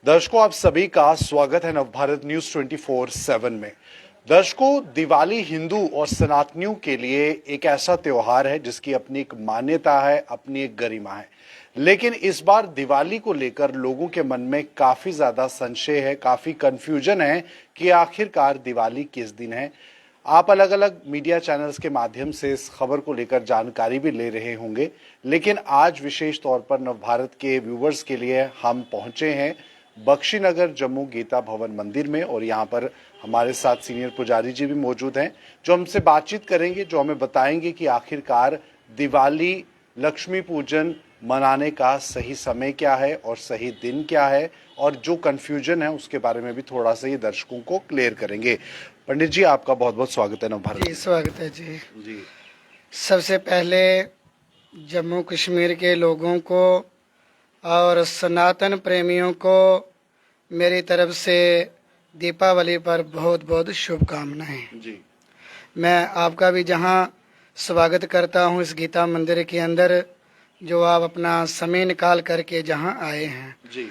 दर्शकों, आप सभी का स्वागत है नवभारत न्यूज 24/7 में। दर्शकों, दिवाली हिंदू और सनातनियों के लिए एक ऐसा त्योहार है जिसकी अपनी एक मान्यता है, अपनी एक गरिमा है। लेकिन इस बार दिवाली को लेकर लोगों के मन में काफी ज्यादा संशय है, काफी कंफ्यूजन है कि आखिरकार दिवाली किस दिन है। आप अलग अलग मीडिया चैनल्स के माध्यम से इस खबर को लेकर जानकारी भी ले रहे होंगे, लेकिन आज विशेष तौर पर नवभारत के व्यूवर्स के लिए हम पहुंचे हैं बख्शीनगर जम्मू गीता भवन मंदिर में, और यहाँ पर हमारे साथ सीनियर पुजारी जी भी मौजूद हैं जो हमसे बातचीत करेंगे, जो हमें बताएंगे कि आखिरकार दिवाली लक्ष्मी पूजन मनाने का सही समय क्या है और सही दिन क्या है, और जो कंफ्यूजन है उसके बारे में भी थोड़ा सा ये दर्शकों को क्लियर करेंगे। पंडित जी, आपका बहुत बहुत स्वागत है नवभारत। जी स्वागत है जी। सबसे पहले जम्मू कश्मीर के लोगों को और सनातन प्रेमियों को मेरी तरफ से दीपावली पर बहुत बहुत शुभकामनाएं जी। मैं आपका भी जहां स्वागत करता हूं इस गीता मंदिर के अंदर, जो आप अपना समय निकाल करके जहां आए हैं जी।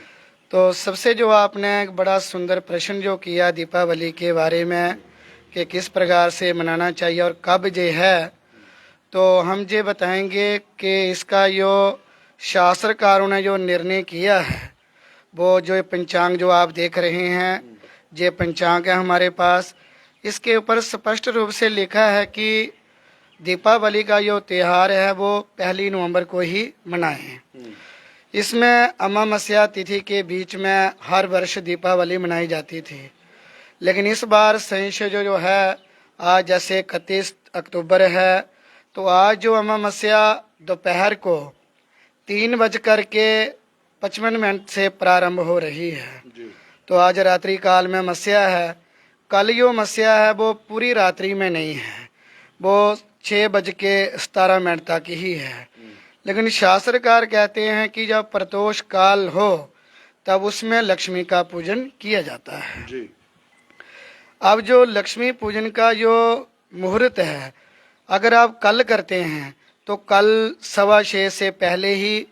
तो सबसे जो आपने एक बड़ा सुंदर प्रश्न जो किया दीपावली के बारे में कि किस प्रकार से मनाना चाहिए और कब जे है, तो हम ये बताएंगे कि इसका जो शास्त्रकारों ने जो निर्णय किया है, वो जो पंचांग जो आप देख रहे हैं, ये पंचांग है हमारे पास। इसके ऊपर स्पष्ट रूप से लिखा है कि दीपावली का जो त्यौहार है वो 1 नवंबर को ही मनाएं। इसमें अमावस्या तिथि के बीच में हर वर्ष दीपावली मनाई जाती थी, लेकिन इस बार संशय जो है, आज जैसे 31 अक्टूबर है, तो आज जो अमावस्या दोपहर को 3:55 से प्रारंभ हो रही है। तो आज रात्रि काल में मस्या है। कल जो मस्या है वो पूरी रात्रि में नहीं है, वो 6:17 तक ही है। लेकिन शास्त्रकार कहते हैं कि जब प्रदोष काल हो तब उसमें लक्ष्मी का पूजन किया जाता है जी। अब जो लक्ष्मी पूजन का जो मुहूर्त है, अगर आप कल करते हैं तो कल 6:15 से पहले ही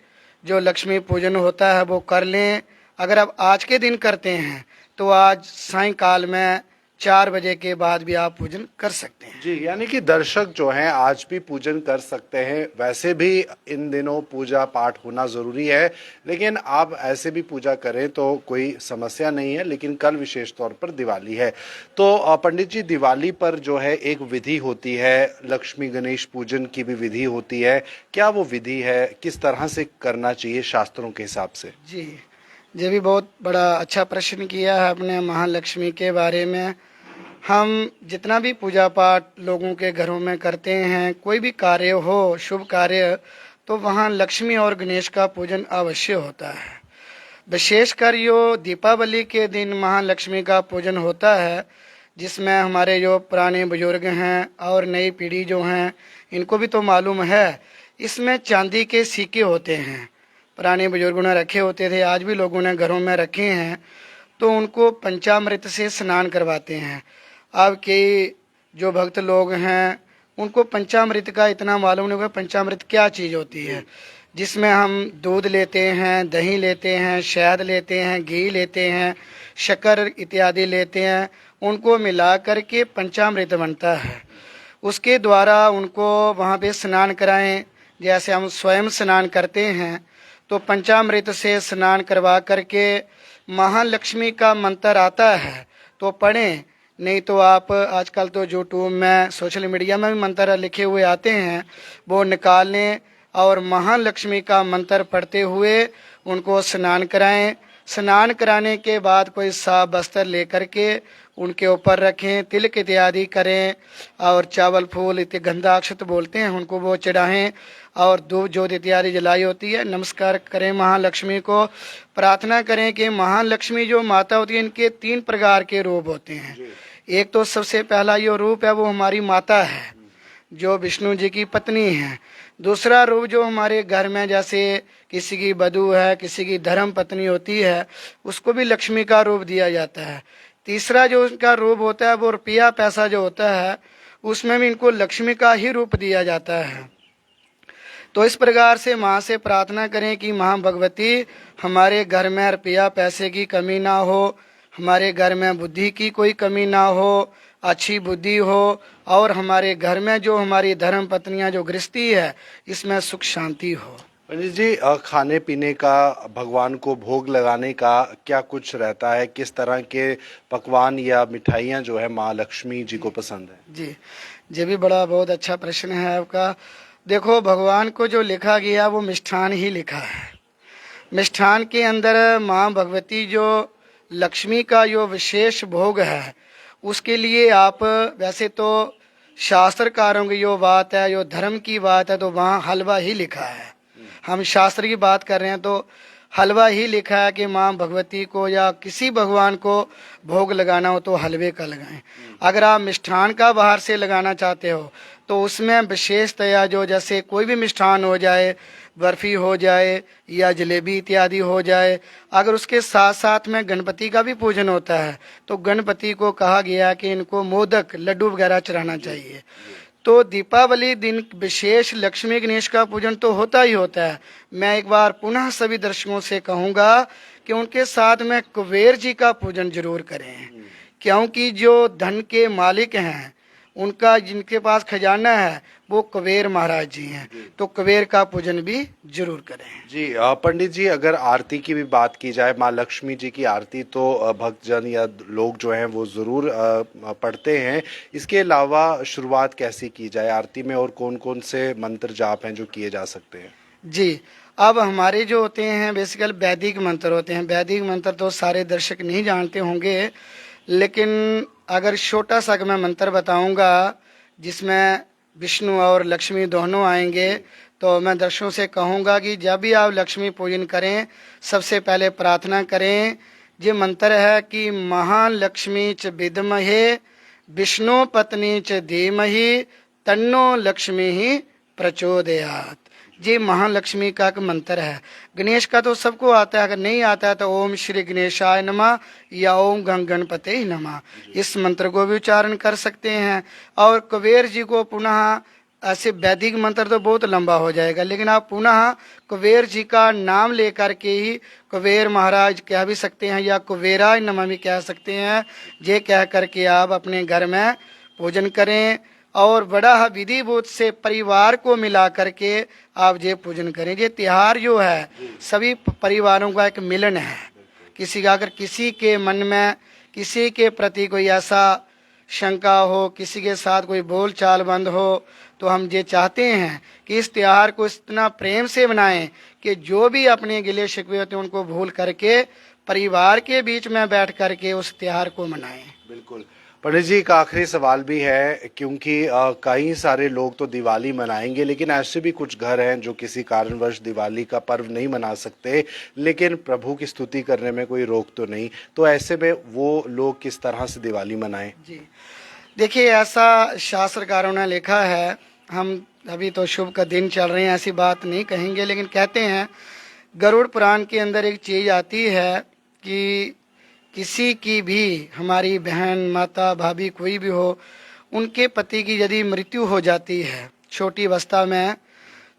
जो लक्ष्मी पूजन होता है वो कर लें। अगर आप आज के दिन करते हैं तो आज सायंकाल में 4 बजे के बाद भी आप पूजन कर सकते हैं जी। यानी कि दर्शक जो हैं आज भी पूजन कर सकते हैं। वैसे भी इन दिनों पूजा पाठ होना जरूरी है, लेकिन आप ऐसे भी पूजा करें तो कोई समस्या नहीं है। लेकिन कल विशेष तौर पर दिवाली है, तो पंडित जी, दिवाली पर जो है एक विधि होती है, लक्ष्मी गणेश पूजन की भी विधि होती है। क्या वो विधि है, किस तरह से करना चाहिए शास्त्रों के हिसाब से? जी, ये भी बहुत बड़ा अच्छा प्रश्न किया है आपने महालक्ष्मी के बारे में। हम जितना भी पूजा पाठ लोगों के घरों में करते हैं, कोई भी कार्य हो, शुभ कार्य, तो वहाँ लक्ष्मी और गणेश का पूजन अवश्य होता है। विशेषकर जो दीपावली के दिन महालक्ष्मी का पूजन होता है, जिसमें हमारे जो पुराने बुजुर्ग हैं और नई पीढ़ी जो हैं, इनको भी तो मालूम है, इसमें चांदी के सिक्के होते हैं। पुराने बुजुर्गों ने रखे होते थे, आज भी लोगों ने घरों में रखे हैं। तो उनको पंचामृत से स्नान करवाते हैं। अब के जो भक्त लोग हैं उनको पंचामृत का इतना मालूम नहीं होगा पंचामृत क्या चीज़ होती है, जिसमें हम दूध लेते हैं, दही लेते हैं, शहद लेते हैं, घी लेते हैं, शक्कर इत्यादि लेते हैं, उनको मिला करके पंचामृत बनता है। उसके द्वारा उनको वहाँ पे स्नान कराएं। जैसे हम स्वयं स्नान करते हैं तो पंचामृत से स्नान करवा करके महालक्ष्मी का मंत्र आता है तो पढ़ें, नहीं तो आप आजकल तो यूट्यूब में, सोशल मीडिया में भी मंत्र लिखे हुए आते हैं, वो निकाल लें और महालक्ष्मी का मंत्र पढ़ते हुए उनको स्नान कराएं। स्नान कराने के बाद कोई साफ वस्त्र लेकर के उनके ऊपर रखें, तिलक इत्यादि करें और चावल फूल इत्यादि गंधाक्षत बोलते हैं उनको वो चढ़ाएं और धूप ज्योत इत्यादि जलाई होती है। नमस्कार करें महालक्ष्मी को, प्रार्थना करें कि महालक्ष्मी जो माता होती है, इनके 3 प्रकार के रूप होते हैं। एक तो सबसे पहला जो रूप है वो हमारी माता है, जो विष्णु जी की पत्नी है। दूसरा रूप जो हमारे घर में, जैसे किसी की बधू है, किसी की धर्म पत्नी होती है, उसको भी लक्ष्मी का रूप दिया जाता है। तीसरा जो उनका रूप होता है वो रुपया पैसा जो होता है, उसमें भी इनको लक्ष्मी का ही रूप दिया जाता है। तो इस प्रकार से माँ से प्रार्थना करें कि माँ भगवती हमारे घर में रुपया पैसे की कमी ना हो, हमारे घर में बुद्धि की कोई कमी ना हो, अच्छी बुद्धि हो, और हमारे घर में जो हमारी धर्म पत्नियां जो गृहस्थी है इसमें सुख शांति हो। पंडित जी, खाने पीने का, भगवान को भोग लगाने का क्या कुछ रहता है? किस तरह के पकवान या मिठाइयाँ जो है माँ लक्ष्मी जी को पसंद है? जी, ये भी बड़ा बहुत अच्छा प्रश्न है आपका। देखो, भगवान को जो लिखा गया वो मिष्ठान ही लिखा है। मिष्ठान के अंदर माँ भगवती जो लक्ष्मी का जो विशेष भोग है उसके लिए आप, वैसे तो शास्त्रकारों की जो बात है, जो धर्म की बात है, तो वहाँ हलवा ही लिखा है। हम शास्त्र की बात कर रहे हैं तो हलवा ही लिखा है कि माँ भगवती को या किसी भगवान को भोग लगाना हो तो हलवे का लगाएं। अगर आप मिष्ठान का बाहर से लगाना चाहते हो तो उसमें विशेषतया जो, जैसे कोई भी मिष्ठान हो जाए, बर्फी हो जाए या जलेबी इत्यादि हो जाए, अगर उसके साथ साथ में गणपति का भी पूजन होता है तो गणपति को कहा गया कि इनको मोदक लड्डू वगैरह चढ़ाना चाहिए। तो दीपावली दिन विशेष लक्ष्मी गणेश का पूजन तो होता ही होता है। मैं एक बार पुनः सभी दर्शकों से कहूँगा कि उनके साथ में कुबेर जी का पूजन जरूर करें, क्योंकि जो धन के मालिक हैं, उनका जिनके पास खजाना है वो कुबेर महाराज जी हैं, तो कुबेर का पूजन भी जरूर करें। जी पंडित जी, अगर आरती की भी बात की जाए, माँ लक्ष्मी जी की आरती तो भक्तजन या लोग जो हैं वो ज़रूर पढ़ते हैं। इसके अलावा शुरुआत कैसी की जाए आरती में, और कौन कौन से मंत्र जाप हैं जो किए जा सकते हैं? जी, अब हमारे जो होते हैं बेसिकल वैदिक मंत्र होते हैं। वैदिक मंत्र तो सारे दर्शक नहीं जानते होंगे, लेकिन अगर छोटा सा मैं मंत्र बताऊंगा जिसमें विष्णु और लक्ष्मी दोनों आएंगे, तो मैं दर्शकों से कहूंगा कि जब भी आप लक्ष्मी पूजन करें सबसे पहले प्रार्थना करें। ये मंत्र है कि महालक्ष्मी च विद्महे विष्णु पत्नी च धीमहि तन्नो लक्ष्मी ही प्रचोदयात्। ये महालक्ष्मी का एक मंत्र है। गणेश का तो सबको आता है, अगर नहीं आता है तो ओम श्री गणेशाय नमः या ओम गंग गणपते नमः, इस मंत्र को भी उच्चारण कर सकते हैं। और कुबेर जी को पुनः, ऐसे वैदिक मंत्र तो बहुत लंबा हो जाएगा, लेकिन आप पुनः कुबेर जी का नाम लेकर के ही कुबेर महाराज कह भी सकते हैं या कुबेराय नमः भी कह सकते हैं। ये कह करके आप अपने घर में पूजन करें और बड़ा विधि बोध से परिवार को मिला करके आप ये पूजन करें। ये त्योहार जो है सभी परिवारों का एक मिलन है। किसी का, अगर किसी के मन में किसी के प्रति कोई ऐसा शंका हो, किसी के साथ कोई बोल चाल बंद हो, तो हम ये चाहते हैं कि इस त्योहार को इतना प्रेम से मनाएं कि जो भी अपने गिले शिकवे होते हैं उनको भूल करके परिवार के बीच में बैठ करके उस त्योहार को मनाएं। बिल्कुल। पंडित जी, एक आखिरी सवाल भी है, क्योंकि कई सारे लोग तो दिवाली मनाएंगे, लेकिन ऐसे भी कुछ घर हैं जो किसी कारणवश दिवाली का पर्व नहीं मना सकते, लेकिन प्रभु की स्तुति करने में कोई रोक तो नहीं, तो ऐसे में वो लोग किस तरह से दिवाली मनाएं? जी, देखिए, ऐसा शास्त्रकारों ने लिखा है। हम अभी तो शुभ का दिन चल रहे हैं, ऐसी बात नहीं कहेंगे, लेकिन कहते हैं गरुड़ पुराण के अंदर एक चीज आती है कि किसी की भी, हमारी बहन, माता, भाभी कोई भी हो, उनके पति की यदि मृत्यु हो जाती है छोटी अवस्था में,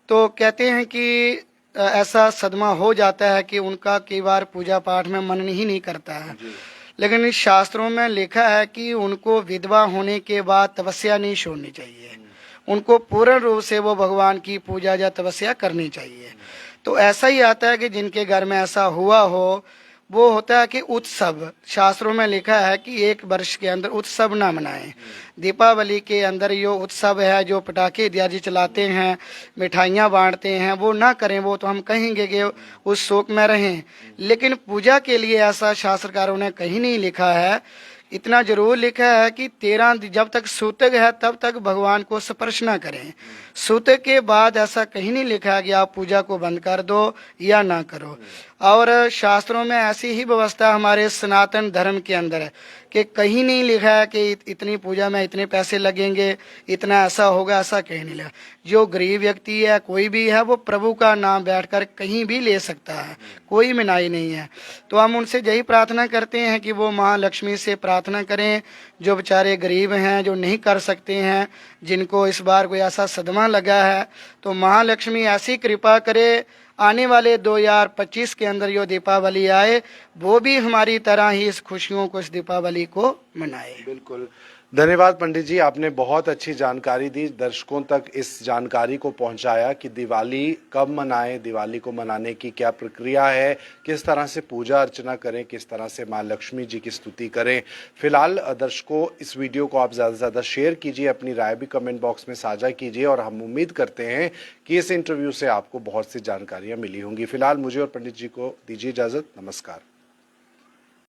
तो कहते हैं कि ऐसा सदमा हो जाता है कि उनका कई बार पूजा पाठ में मन ही नहीं करता है। लेकिन इस शास्त्रों में लिखा है कि उनको विधवा होने के बाद तपस्या नहीं छोड़नी चाहिए, उनको पूर्ण रूप से वो भगवान की पूजा या तपस्या करनी चाहिए। तो ऐसा ही आता है कि जिनके घर में ऐसा हुआ हो, वो होता है कि उत्सव, शास्त्रों में लिखा है कि एक वर्ष के अंदर उत्सव ना मनाएं। दीपावली के अंदर ये उत्सव है, जो पटाखे इत्यादि चलाते हैं, मिठाइयाँ बांटते हैं, वो ना करें। वो तो हम कहेंगे कि उस शोक में रहें, लेकिन पूजा के लिए ऐसा शास्त्रकारों ने कहीं नहीं लिखा है। इतना जरूर लिखा है कि 13 जब तक सूतक है तब तक भगवान को स्पर्श न करें। सूतक के बाद ऐसा कहीं नहीं लिखा है कि आप पूजा को बंद कर दो या ना करो। और शास्त्रों में ऐसी ही व्यवस्था हमारे सनातन धर्म के अंदर है कि कहीं नहीं लिखा है कि इतनी पूजा में इतने पैसे लगेंगे, इतना ऐसा होगा, ऐसा कहीं नहीं लिखा। जो गरीब व्यक्ति है, कोई भी है, वो प्रभु का नाम बैठकर कहीं भी ले सकता है, कोई मनाही नहीं है। तो हम उनसे यही प्रार्थना करते हैं कि वो महालक्ष्मी से प्रार्थना करें, जो बेचारे गरीब हैं, जो नहीं कर सकते हैं, जिनको इस बार कोई ऐसा सदमा लगा है, तो महालक्ष्मी ऐसी कृपा करे, आने वाले 2025 के अंदर जो दीपावली आए, वो भी हमारी तरह ही इस खुशियों को, इस दीपावली को मनाए। बिल्कुल, धन्यवाद पंडित जी, आपने बहुत अच्छी जानकारी दी, दर्शकों तक इस जानकारी को पहुंचाया कि दिवाली कब मनाएं, दिवाली को मनाने की क्या प्रक्रिया है, किस तरह से पूजा अर्चना करें, किस तरह से माँ लक्ष्मी जी की स्तुति करें। फिलहाल दर्शकों, इस वीडियो को आप ज़्यादा से ज़्यादा शेयर कीजिए, अपनी राय भी कमेंट बॉक्स में साझा कीजिए और हम उम्मीद करते हैं कि इस इंटरव्यू से आपको बहुत सी जानकारियाँ मिली होंगी। फिलहाल मुझे और पंडित जी को दीजिए इजाज़त। नमस्कार।